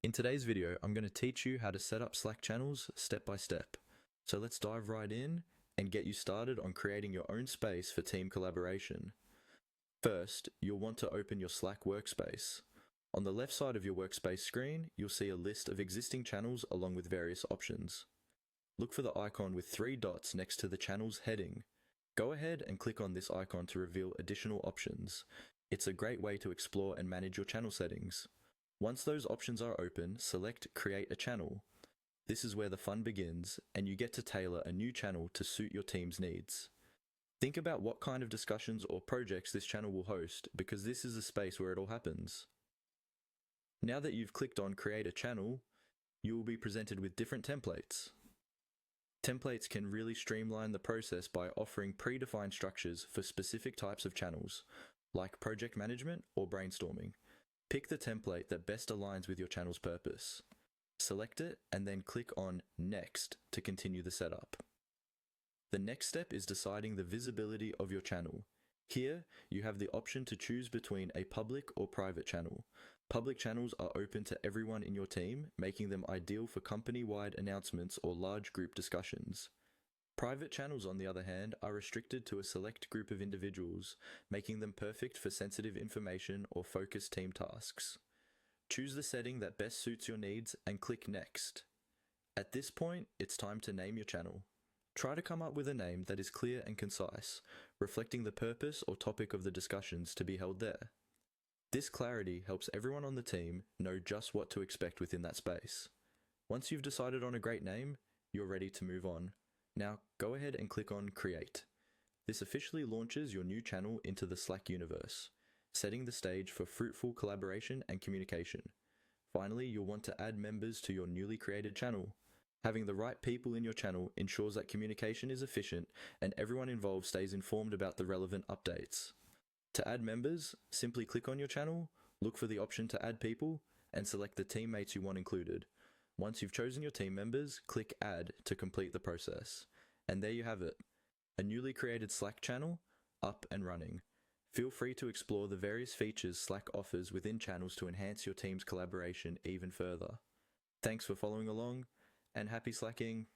In today's video, I'm going to teach you how to set up Slack channels step by step. So let's dive right in and get you started on creating your own space for team collaboration. First, you'll want to open your Slack workspace. On the left side of your workspace screen, you'll see a list of existing channels along with various options. Look for the icon with 3 dots next to the channel's heading. Go ahead and click on this icon to reveal additional options. It's a great way to explore and manage your channel settings. Once those options are open, select Create a Channel. This is where the fun begins, and you get to tailor a new channel to suit your team's needs. Think about what kind of discussions or projects this channel will host, because this is the space where it all happens. Now that you've clicked on Create a Channel, you will be presented with different templates. Templates can really streamline the process by offering predefined structures for specific types of channels, like project management or brainstorming. Pick the template that best aligns with your channel's purpose. Select it and then click on Next to continue the setup. The next step is deciding the visibility of your channel. Here, you have the option to choose between a public or private channel. Public channels are open to everyone in your team, making them ideal for company-wide announcements or large group discussions. Private channels, on the other hand, are restricted to a select group of individuals, making them perfect for sensitive information or focused team tasks. Choose the setting that best suits your needs and click Next. At this point, it's time to name your channel. Try to come up with a name that is clear and concise, reflecting the purpose or topic of the discussions to be held there. This clarity helps everyone on the team know just what to expect within that space. Once you've decided on a great name, you're ready to move on. Now, go ahead and click on Create. This officially launches your new channel into the Slack universe, setting the stage for fruitful collaboration and communication. Finally, you'll want to add members to your newly created channel. Having the right people in your channel ensures that communication is efficient and everyone involved stays informed about the relevant updates. To add members, simply click on your channel, look for the option to add people, and select the teammates you want included. Once you've chosen your team members, click Add to complete the process. And there you have it, a newly created Slack channel, up and running. Feel free to explore the various features Slack offers within channels to enhance your team's collaboration even further. Thanks for following along, and happy Slacking!